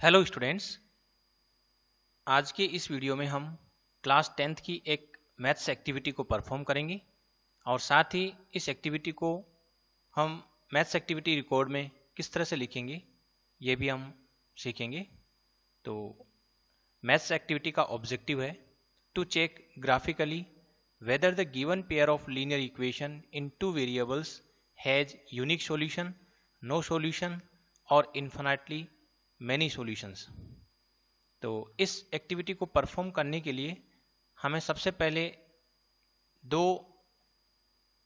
Hello students, आज के इस वीडियो में हम क्लास 10th की एक मैथ्स एक्टिविटी को परफॉर्म करेंगे और साथ ही इस एक्टिविटी को हम मैथ्स एक्टिविटी रिकॉर्ड में किस तरह से लिखेंगे ये भी हम सीखेंगे। तो मैथ्स एक्टिविटी का ऑब्जेक्टिव है to check graphically whether the given pair of linear equation in two variables has unique solution, no solution or infinitely many solutions। तो इस एक्टिविटी को परफॉर्म करने के लिए हमें सबसे पहले दो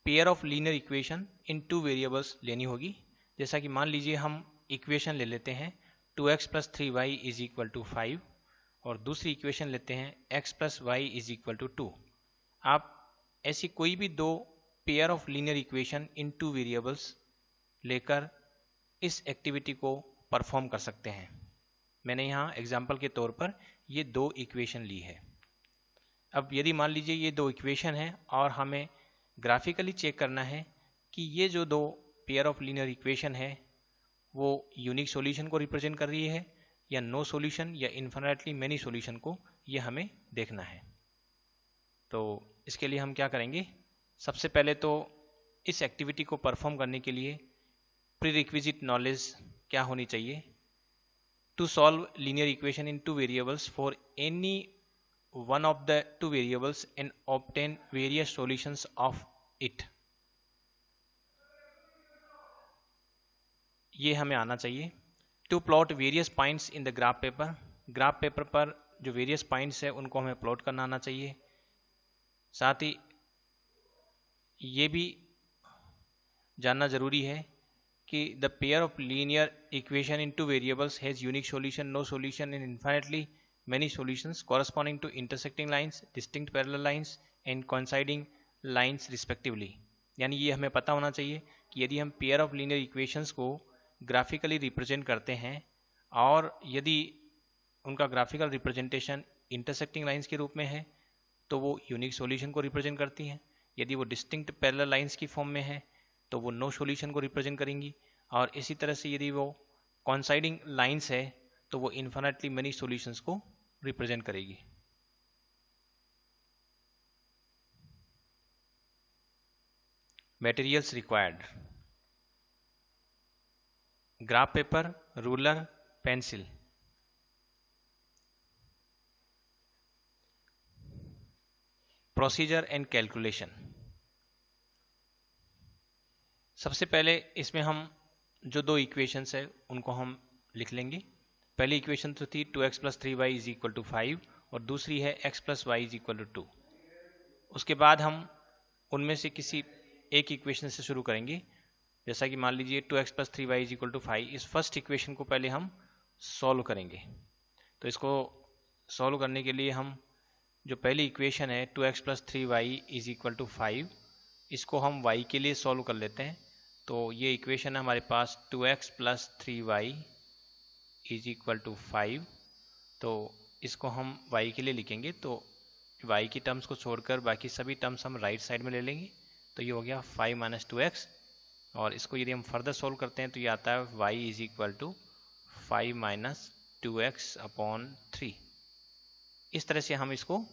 pair of linear equation in two variables लेनी होगी। जैसा कि मान लीजिए हम इक्वेशन ले लेते हैं 2x plus 3y is equal to 5 और दूसरी इक्वेशन लेते हैं x plus Y is equal to 2। आप ऐसी कोई भी दो pair of linear equation in two variables लेकर इस एक्टिविटी को परफॉर्म कर सकते हैं। मैंने यहाँ एग्जाम्पल के तौर पर ये दो इक्वेशन ली है। अब यदि मान लीजिए ये दो इक्वेशन है और हमें ग्राफिकली चेक करना है कि ये जो दो पेयर ऑफ लीनियर इक्वेशन है वो यूनिक सॉल्यूशन को रिप्रेजेंट कर रही है या नो सॉल्यूशन या इन्फिनिटली मेनी सॉल्यूशन को, ये हमें देखना है। तो इसके लिए हम क्या करेंगे, सबसे पहले तो इस एक्टिविटी को परफॉर्म करने के लिए प्री रिक्विजिट नॉलेज क्या होनी चाहिए। To solve linear equation in two variables for any one of the two variables and obtain various solutions of it, ये हमें आना चाहिए। To plot various points in the graph paper, graph paper पर जो various points है उनको हमें plot करना आना चाहिए। साथ ही ये भी जानना जरूरी है कि the pair of linear equation in two variables has unique solution, no solution and infinitely many solutions corresponding to intersecting lines, distinct parallel lines and coinciding lines respectively। यानी ये हमें पता होना चाहिए कि यदि हम पेयर ऑफ लीनियर इक्वेशंस को ग्राफिकली रिप्रेजेंट करते हैं और यदि उनका ग्राफिकल रिप्रेजेंटेशन इंटरसेक्टिंग लाइंस के रूप में है तो वो यूनिक सॉल्यूशन को रिप्रेजेंट करती हैं। यदि वो डिस्टिंक्ट पैरेलल लाइंस की फॉर्म में है तो वो नो सॉल्यूशन को रिप्रेजेंट करेंगी। और इसी तरह से यदि वो कॉन्साइडिंग लाइंस है तो वो इन्फिनिटली मेनी सॉल्यूशंस को रिप्रेजेंट करेगी। Materials required, graph paper, ruler, pencil. Procedure and calculation, सबसे पहले इसमें हम जो दो इक्वेशंस है उनको हम लिख लेंगे। पहली इक्वेशन तो थी 2x plus 3y is equal to 5 और दूसरी है x plus Y is equal to 2। उसके बाद हम उनमें से किसी एक इक्वेशन से शुरू करेंगे। जैसा कि मान लीजिए 2x plus 3y is equal to 5, इस फर्स्ट इक्वेशन को पहले हम सॉल्व करेंगे। तो इसको सॉल्व करने के लिए हम जो पहली इक्वेशन है 2x plus 3y is equal to 5, इसको हम y के लिए सॉल्व कर लेते हैं। तो ये इक्वेशन है हमारे पास 2x plus 3y is equal to 5। तो इसको हम y के लिए लिखेंगे तो y की टर्म्स को छोड़कर बाकी सभी टर्म्स हम राइट साइड में ले लेंगे। तो ये हो गया 5 माइनस 2x और इसको यदि हम फर्दर सोल्व करते हैं तो ये आता है y is equal to 5 minus 2x upon 3। इस तरह से हम इसको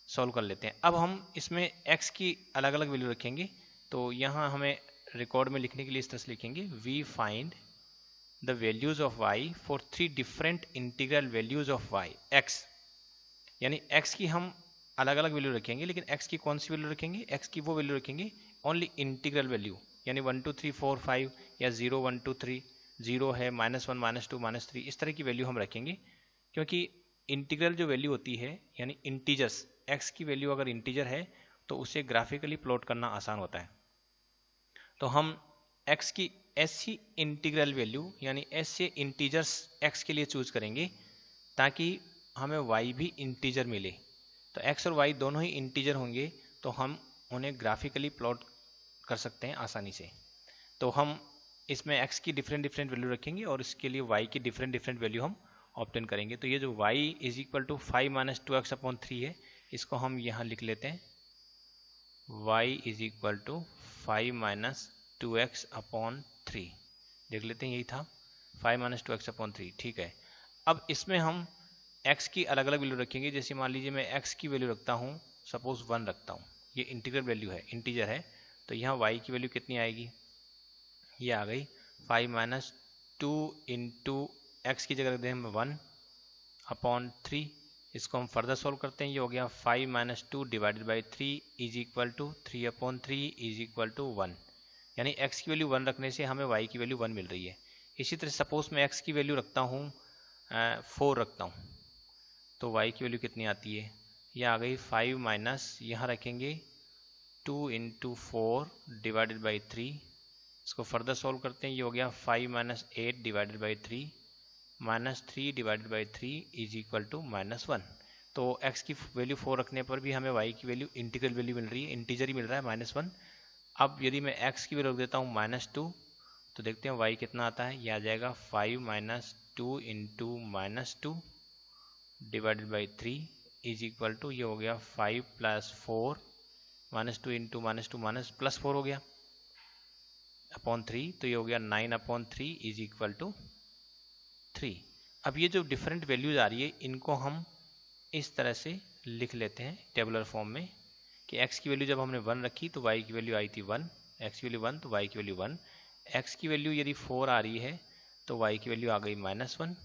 सॉल्व कर लेते हैं। अब हम इसमें x की अलग अलग वैल्यू रखेंगे। तो यहाँ हमें रिकॉर्ड में लिखने के लिए इस तरह से लिखेंगे, we find the values of y for 3 different integral values of y x। यानी x की हम अलग अलग वैल्यू रखेंगे, लेकिन x की कौन सी वैल्यू रखेंगे, x की वो वैल्यू रखेंगे ओनली इंटीग्रल वैल्यू, यानी 1 2 3 4 5 या 0 1 2 3 0 है, -1 -2 -3, इस तरह की वैल्यू हम रखेंगे। क्योंकि इंटीग्रल जो वैल्यू होती है यानी इंटीजर्स, x की वैल्यू अगर इंटीजर है तो उसे ग्राफिकली प्लॉट करना आसान होता है। तो हम x की ऐसी इंटीग्रल वैल्यू यानी ऐसे इंटीजर्स x के लिए चूज करेंगे ताकि हमें y भी इंटीजर मिले। तो x और y दोनों ही इंटीजर होंगे तो हम उन्हें ग्राफिकली प्लॉट कर सकते हैं आसानी से। तो हम इसमें x की डिफरेंट डिफरेंट वैल्यू रखेंगे और इसके लिए y की डिफरेंट डिफरेंट वैल्यू हम ऑब्टेन करेंगे। तो ये जो y is equal to 5 minus 2x upon 3 है, इसको हम यहाँ लिख लेते हैं y is equal to 5 minus 2x upon 3। देख लेते हैं, यही था 5 माइनस 2x अपॉन 3। ठीक है। अब इसमें हम x की अलग अलग वैल्यू रखेंगे। जैसे मान लीजिए मैं x की वैल्यू रखता हूँ, सपोज 1 रखता हूँ, ये इंटीग्रल वैल्यू है, इंटीजर है, तो यहाँ y की वैल्यू कितनी आएगी, ये आ गई 5 माइनस 2 इंटू एक्स की जगह रख दें हम 1 अपॉन 3। इसको हम फर्दर सॉल्व करते हैं, ये हो गया 5 minus 2 divided by 3 is equal to 3 upon 3 is equal to 1। यानी x की वैल्यू 1 रखने से हमें y की वैल्यू 1 मिल रही है। इसी तरह सपोज मैं x की वैल्यू रखता हूँ 4 रखता हूँ, तो y की वैल्यू कितनी आती है, ये आ गई 5 माइनस, यहाँ रखेंगे 2 इंटू 4 डिवाइडेड बाई 3। इसको फर्दर सॉल्व करते हैं, ये हो गया 5 minus 8 divided by 3 minus 3 divided by 3 is equal to -1। तो x की वैल्यू 4 रखने पर भी हमें y की वैल्यू इंटीग्रल वैल्यू मिल रही है, इंटीजर ही मिल रहा है -1। अब यदि मैं x की वैल्यू रख देता हूँ -2, तो देखते हैं y कितना आता है, ये आ जाएगा 5 minus 2 into -2 divided by 3 is equal to, ये हो गया 5 प्लस 4 -2 इंटू -2 माइनस प्लस 4 हो गया अपॉन 3, तो ये हो गया 9 अपॉन 3 इज इक्वल टू 3। अब ये जो डिफरेंट वैल्यूज आ रही है, इनको हम इस तरह से लिख लेते हैं टेबुलर फॉर्म में कि x की वैल्यू जब हमने 1 रखी तो y की वैल्यू आई थी 1, x की वैल्यू 1 तो y की वैल्यू 1, x की वैल्यू यदि 4 आ रही है तो y की वैल्यू आ गई -1।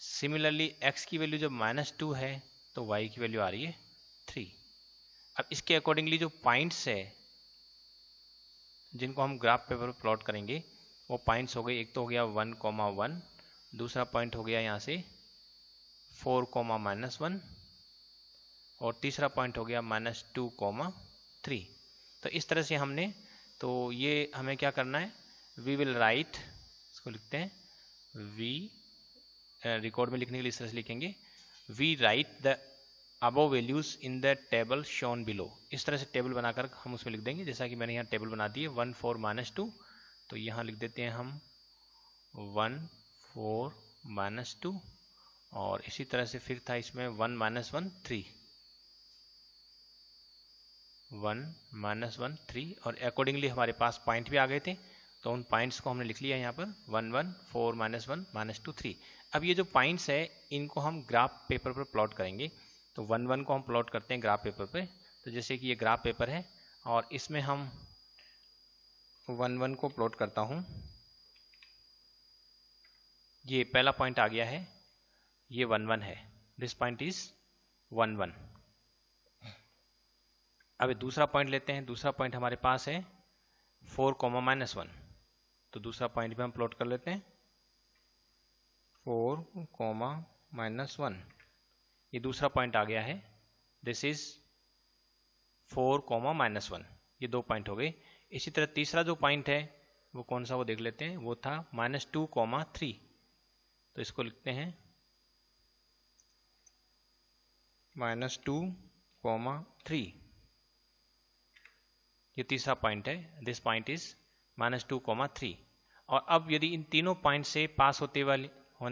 सिमिलरली x की वैल्यू जब -2 है तो y की वैल्यू आ रही है 3। अब इसके अकॉर्डिंगली जो पॉइंट्स है जिनको हम ग्राफ पेपर पर प्लॉट करेंगे, वो पॉइंट्स हो गए, एक तो हो गया 1,1, दूसरा पॉइंट हो गया यहाँ से 4, -1 और तीसरा पॉइंट हो गया -2, 3। तो इस तरह से हमने, तो ये हमें क्या करना है, वी विल राइट, इसको लिखते हैं वी, रिकॉर्ड में लिखने के लिए इस तरह से लिखेंगे, we write the above values in the table shown below. इस तरह से टेबल बनाकर हम उसमें लिख देंगे, जैसा कि मैंने यहाँ टेबल बना दी है 1, 4, -2, तो यहाँ लिख देते हैं हम 1, 4, -2 और इसी तरह से फिर था इसमें 1, -1, 3, 1, -1, 3 और अकॉर्डिंगली हमारे पास पॉइंट भी आ गए थे, तो उन पॉइंट्स को हमने लिख लिया यहाँ पर 1, 1, 4, -1, -2, 3। अब ये जो पॉइंट्स है इनको हम ग्राफ पेपर पर प्लॉट करेंगे। तो 1, 1 को हम प्लॉट करते हैं ग्राफ पेपर पे, तो जैसे कि ये ग्राफ पेपर है और इसमें हम 1, 1 को प्लॉट करता हूँ, ये पहला पॉइंट आ गया है, ये 1, 1 है, दिस पॉइंट इज 1, 1। अब दूसरा पॉइंट लेते हैं, दूसरा पॉइंट हमारे पास है 4, -1, तो दूसरा पॉइंट भी हम प्लॉट कर लेते हैं 4, -1, ये दूसरा पॉइंट आ गया है, दिस इज 4, -1, ये 2 पॉइंट हो गए। इसी तरह तीसरा जो पॉइंट है वो कौन सा, वो देख लेते हैं, वो था -2, 3, तो इसको लिखते हैं -2, 3, ये तीसरा पॉइंट है, दिस पॉइंट इज -2, 3। और अब यदि इन तीनों पॉइंट से पास होने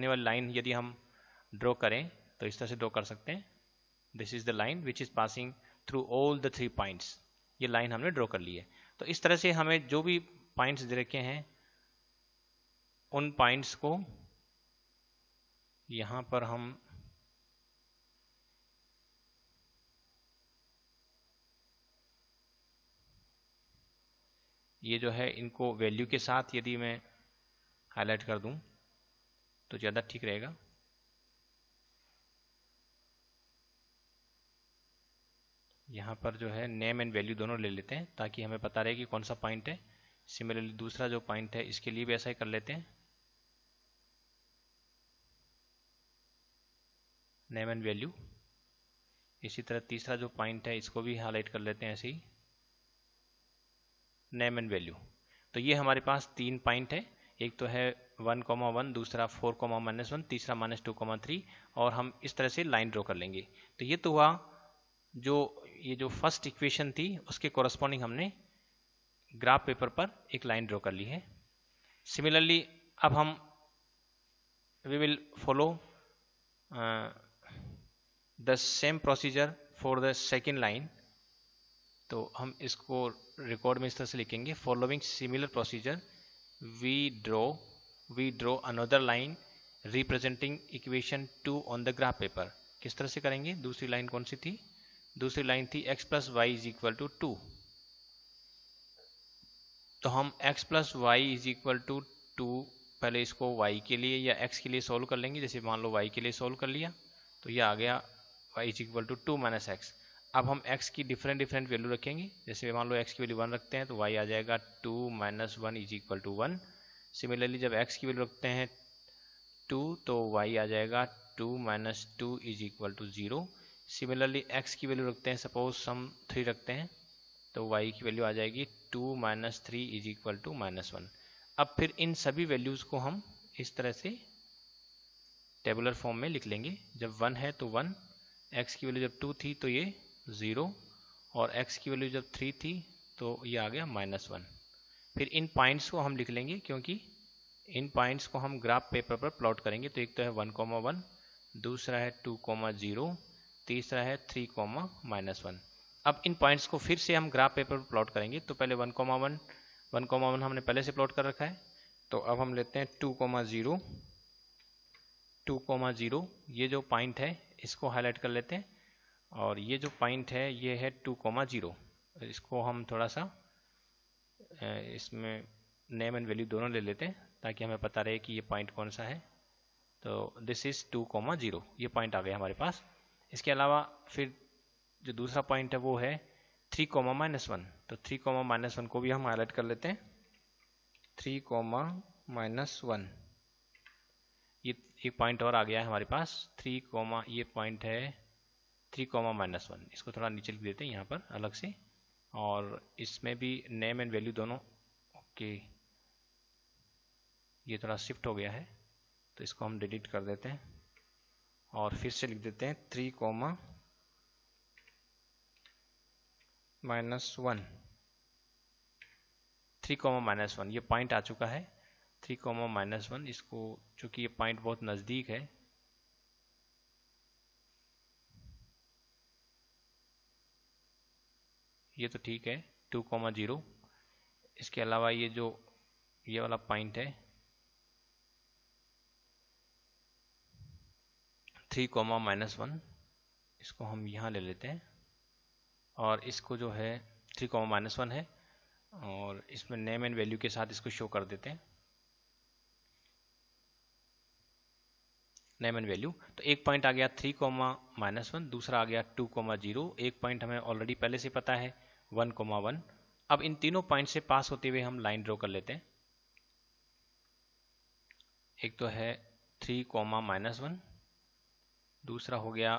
वाली लाइन यदि हम ड्रॉ करें तो इस तरह से ड्रॉ कर सकते हैं, this is the line which is passing through all the 3 points, ये लाइन हमने ड्रॉ कर ली है। तो इस तरह से हमें जो भी पॉइंट्स दे रखे हैं उन पॉइंट्स को यहाँ पर हम ये जो है इनको वैल्यू के साथ यदि मैं हाईलाइट कर दूं तो ज़्यादा ठीक रहेगा। यहाँ पर जो है नेम एंड वैल्यू दोनों ले लेते हैं ताकि हमें पता रहे कि कौन सा पॉइंट है। सिमिलरली दूसरा जो पॉइंट है इसके लिए भी ऐसा ही कर लेते हैं, नेम एंड वैल्यू। इसी तरह तीसरा जो पॉइंट है इसको भी हाईलाइट कर लेते हैं ऐसे ही, नेम एंड वैल्यू। तो ये हमारे पास 3 पॉइंट है, एक तो है 1, 1, दूसरा 4, -1, तीसरा -2, 3 और हम इस तरह से लाइन ड्रॉ कर लेंगे। तो ये तो हुआ जो ये जो फर्स्ट इक्वेशन थी उसके कोरस्पॉन्डिंग हमने ग्राफ पेपर पर एक लाइन ड्रॉ कर ली है। सिमिलरली अब हम we will follow the same procedure for the second line. तो हम इसको रिकॉर्ड में इस तरह से लिखेंगे, following similar procedure we draw another line representing equation 2 on the graph paper. किस तरह से करेंगे? दूसरी लाइन कौन सी थी? दूसरी लाइन थी x plus Y is equal to 2। तो हम x plus Y is equal to 2 पहले इसको y के लिए या x के लिए सोल्व कर लेंगे। जैसे मान लो y के लिए सोल्व कर लिया तो ये आ गया y is equal to 2 minus X. अब हम x की डिफरेंट वैल्यू रखेंगे। जैसे मान लो x की वैल्यू 1 रखते हैं तो y आ जाएगा 2 minus 1 is equal to 1। Similarly जब x की वैल्यू रखते हैं 2 तो y आ जाएगा 2 minus 2 is equal to 0। Similarly x की वैल्यू रखते हैं, सपोज हम 3 रखते हैं तो y की वैल्यू आ जाएगी 2 minus 3 is equal to minus 1। अब फिर इन सभी वैल्यूज़ को हम इस तरह से टेबुलर फॉर्म में लिख लेंगे। जब 1 है तो 1, x की वैल्यू जब 2 थी तो ये 0 और x की वैल्यू जब 3 थी तो ये आ गया माइनस 1। फिर इन पॉइंट्स को हम लिख लेंगे क्योंकि इन पॉइंट्स को हम ग्राफ पेपर पर प्लॉट करेंगे। तो एक तो है 1,1, दूसरा है 2,0, तीसरा है 3,-1। अब इन पॉइंट्स को फिर से हम ग्राफ पेपर पर प्लॉट करेंगे। तो पहले 1,1 हमने पहले से प्लॉट कर रखा है। तो अब हम लेते हैं 2,0, ये जो पॉइंट है इसको हाईलाइट कर लेते हैं और ये जो पॉइंट है ये है 2,0। इसको हम थोड़ा सा इसमें नेम एंड वैल्यू दोनों ले लेते हैं ताकि हमें पता रहे कि ये पॉइंट कौन सा है। तो दिस इज़ 2,0, ये पॉइंट आ गया हमारे पास। इसके अलावा फिर जो दूसरा पॉइंट है वो है 3,-1। तो 3,-1 को भी हम हाईलाइट कर लेते हैं। 3,-1 ये एक पॉइंट और आ गया है हमारे पास। ये पॉइंट है 3,-1। इसको थोड़ा नीचे लिख देते हैं यहाँ पर अलग से, और इसमें भी नेम एंड वैल्यू दोनों ओके। ये थोड़ा शिफ्ट हो गया है तो इसको हम डिलीट कर देते हैं और फिर से लिख देते हैं 3,-1। 3,-1 ये पॉइंट आ चुका है। 3,-1 इसको, चूंकि ये पॉइंट बहुत नज़दीक है, ये तो ठीक है 2,0। इसके अलावा ये जो ये वाला पॉइंट है 3,-1, इसको हम यहाँ ले लेते हैं और इसको जो है 3,-1 है और इसमें नेम एंड वैल्यू के साथ इसको शो कर देते हैं, नेम एंड वैल्यू। तो एक पॉइंट आ गया 3,-1, दूसरा आ गया 2,0। एक पॉइंट हमें ऑलरेडी पहले से पता है 1,1। अब इन तीनों पॉइंट से पास होते हुए हम लाइन ड्रॉ कर लेते हैं। एक तो है 3,-1, दूसरा हो गया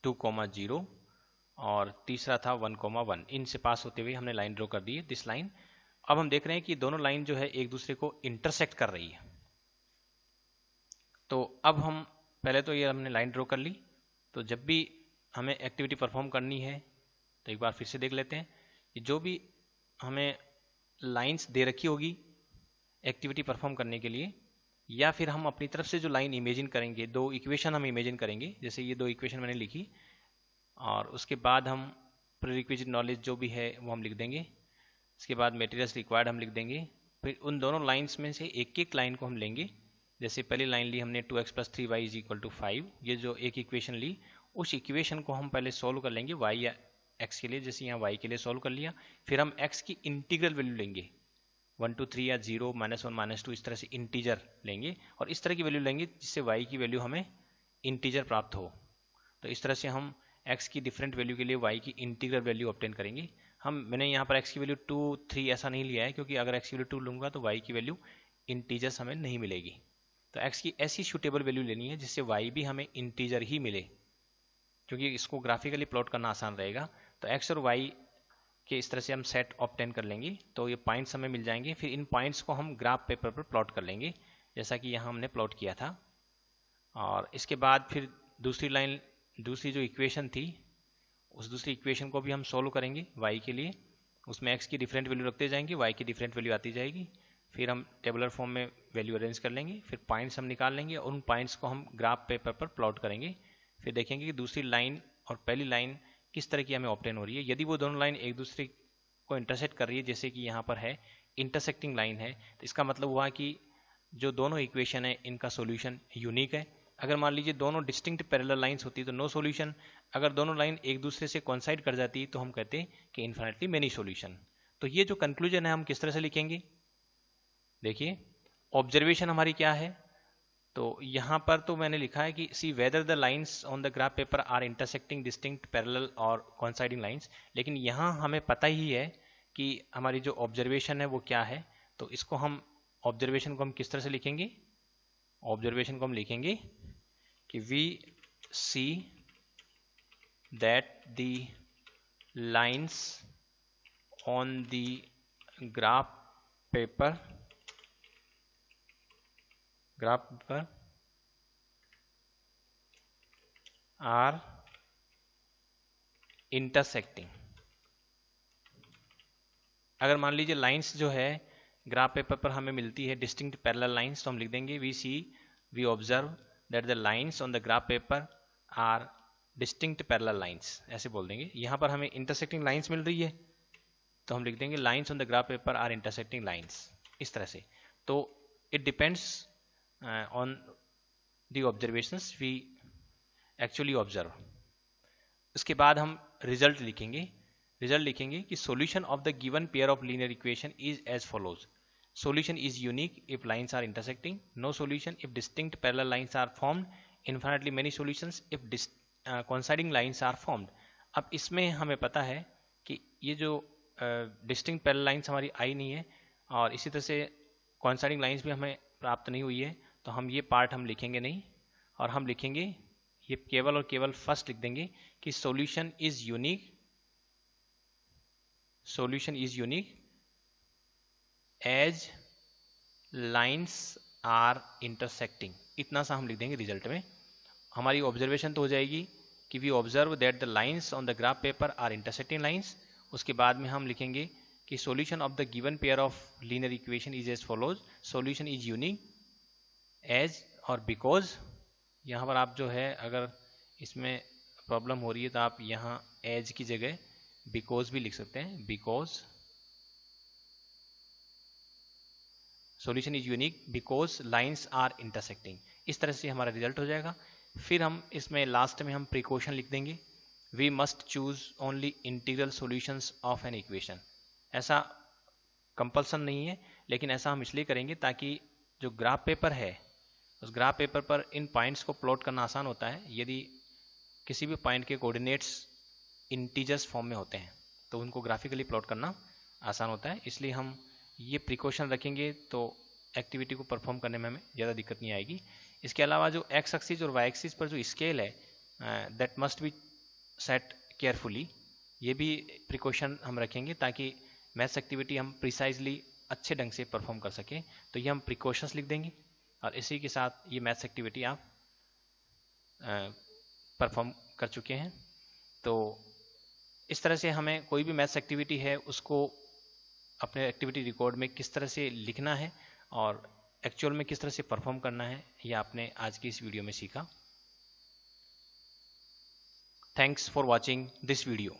2,0 और तीसरा था 1,1। इनसे पास होते हुए हमने लाइन ड्रॉ कर दी है, दिस लाइन। अब हम देख रहे हैं कि दोनों लाइन जो है एक दूसरे को इंटरसेक्ट कर रही है। तो अब हम पहले तो ये हमने लाइन ड्रॉ कर ली। तो जब भी हमें एक्टिविटी परफॉर्म करनी है तो एक बार फिर से देख लेते हैं कि जो भी हमें लाइंस दे रखी होगी एक्टिविटी परफॉर्म करने के लिए, या फिर हम अपनी तरफ से जो लाइन इमेजिन करेंगे, दो इक्वेशन हम इमेजिन करेंगे। जैसे ये दो इक्वेशन मैंने लिखी और उसके बाद हम प्रीरिक्विजिट नॉलेज जो भी है वो हम लिख देंगे। इसके बाद मटेरियल्स रिक्वायर्ड हम लिख देंगे। फिर उन दोनों लाइंस में से एक एक लाइन को हम लेंगे। जैसे पहली लाइन ली हमने 2x + 3y is equal to 5, ये जो एक इक्वेशन ली उस इक्वेशन को हम पहले सोल्व कर लेंगे y या x के लिए। जैसे यहाँ y के लिए सोल्व कर लिया, फिर हम x की इंटीग्रल वैल्यू लेंगे 1 to 3 या 0, -1, -2, इस तरह से इंटीजर लेंगे और इस तरह की वैल्यू लेंगे जिससे y की वैल्यू हमें इंटीजर प्राप्त हो। तो इस तरह से हम x की डिफरेंट वैल्यू के लिए y की इंटीग्रल वैल्यू ऑब्टेन करेंगे। मैंने यहाँ पर x की वैल्यू 2, 3 ऐसा नहीं लिया है क्योंकि अगर x की वैल्यू 2 लूँगा तो y की वैल्यू इंटीजर्स हमें नहीं मिलेगी। तो x की ऐसी सूटेबल वैल्यू लेनी है जिससे y भी हमें इंटीजर ही मिले, क्योंकि इसको ग्राफिकली प्लॉट करना आसान रहेगा। तो x और y के इस तरह से हम सेट ऑब्टेन कर लेंगे तो ये पॉइंट्स हमें मिल जाएंगे। फिर इन पॉइंट्स को हम ग्राफ पेपर पर प्लॉट कर लेंगे जैसा कि यहाँ हमने प्लॉट किया था। और इसके बाद फिर दूसरी लाइन, दूसरी जो इक्वेशन थी उस दूसरी इक्वेशन को भी हम सोल्व करेंगे y के लिए। उसमें x की डिफरेंट वैल्यू रखते जाएंगे, y की डिफरेंट वैल्यू आती जाएगी। फिर हम टेबुलर फॉर्म में वैल्यू अरेंज कर लेंगे, फिर पॉइंट्स हम निकाल लेंगे और उन पॉइंट्स को हम ग्राफ पेपर पर प्लॉट करेंगे। फिर देखेंगे कि दूसरी लाइन और पहली लाइन किस तरह की हमें ऑब्टेन हो रही है। यदि वो दोनों लाइन एक दूसरे को इंटरसेक्ट कर रही है, जैसे कि यहाँ पर है इंटरसेक्टिंग लाइन है, तो इसका मतलब हुआ कि जो दोनों इक्वेशन है इनका सॉल्यूशन यूनिक है। अगर मान लीजिए दोनों डिस्टिंक्ट पैरेलल लाइंस होती तो नो सॉल्यूशन, अगर दोनों लाइन एक दूसरे से कोइंसाइड कर जाती तो हम कहते हैं कि इन्फिनिटली मेनी सॉल्यूशन। तो ये जो कंक्लूजन है हम किस तरह से लिखेंगे, देखिए ऑब्जर्वेशन हमारी क्या है, तो यहाँ पर तो मैंने लिखा है कि see whether the lines on the graph paper are intersecting distinct parallel और कोइंसाइडिंग लाइंस, लेकिन यहाँ हमें पता ही है कि हमारी जो ऑब्जर्वेशन है वो क्या है। तो इसको हम ऑब्जर्वेशन को हम किस तरह से लिखेंगे, ऑब्जर्वेशन को हम लिखेंगे कि we see that the lines on the graph paper are intersecting. अगर मान लीजिए लाइंस जो है ग्राफ पेपर पर हमें मिलती है डिस्टिंक्ट पैरेलल लाइंस, तो हम लिख देंगे we observe that the lines on the graph paper are distinct parallel lines, ऐसे बोल देंगे। यहाँ पर हमें इंटरसेक्टिंग लाइंस मिल रही है तो हम लिख देंगे lines on the graph paper are intersecting lines, इस तरह से। तो it depends on the observations we actually observe. उसके बाद हम रिजल्ट लिखेंगे कि solution of the given pair of linear equation is as follows. Solution is unique if lines are intersecting, no solution if distinct parallel lines are formed, infinitely many solutions if coinciding lines are formed. अब इसमें हमें पता है कि ये जो distinct parallel lines हमारी आई नहीं है और इसी तरह से coinciding लाइंस भी हमें प्राप्त नहीं हुई है, तो हम ये पार्ट हम लिखेंगे नहीं और हम लिखेंगे ये केवल और केवल फर्स्ट लिख देंगे कि solution is unique as lines are intersecting, इतना सा हम लिख देंगे रिजल्ट में। हमारी ऑब्जर्वेशन तो हो जाएगी कि we observe that the lines on the graph paper are intersecting lines. उसके बाद में हम लिखेंगे कि solution of the given pair of linear equation is as follows, solution is unique as और बिकॉज। यहाँ पर आप जो है अगर इसमें प्रॉब्लम हो रही है तो आप यहाँ एज की जगह बिकॉज भी लिख सकते हैं, because solution is unique because lines are intersecting. इस तरह से हमारा रिजल्ट हो जाएगा। फिर हम इसमें लास्ट में हम प्रिकॉशन लिख देंगे, we must choose only integral solutions of an equation. ऐसा कंपल्सन नहीं है, लेकिन ऐसा हम इसलिए करेंगे ताकि जो ग्राफ पेपर है उस ग्राफ पेपर पर इन पॉइंट्स को प्लॉट करना आसान होता है। यदि किसी भी पॉइंट के कोऑर्डिनेट्स इंटीजर्स फॉर्म में होते हैं तो उनको ग्राफिकली प्लॉट करना आसान होता है, इसलिए हम ये प्रिकॉशन रखेंगे तो एक्टिविटी को परफॉर्म करने में हमें ज़्यादा दिक्कत नहीं आएगी। इसके अलावा जो एक्स एक्सिस और वाई एक्सिस पर जो स्केल है that must be set carefully, ये भी प्रिकॉशन हम रखेंगे ताकि मैथ्स एक्टिविटी हम प्रिसाइजली अच्छे ढंग से परफॉर्म कर सकें। तो ये हम प्रिकॉशंस लिख देंगे और इसी के साथ ये मैथ्स एक्टिविटी आप परफॉर्म कर चुके हैं। तो इस तरह से हमें कोई भी मैथ्स एक्टिविटी है उसको अपने एक्टिविटी रिकॉर्ड में किस तरह से लिखना है और एक्चुअल में किस तरह से परफॉर्म करना है, ये आपने आज की इस वीडियो में सीखा। Thanks for watching this video.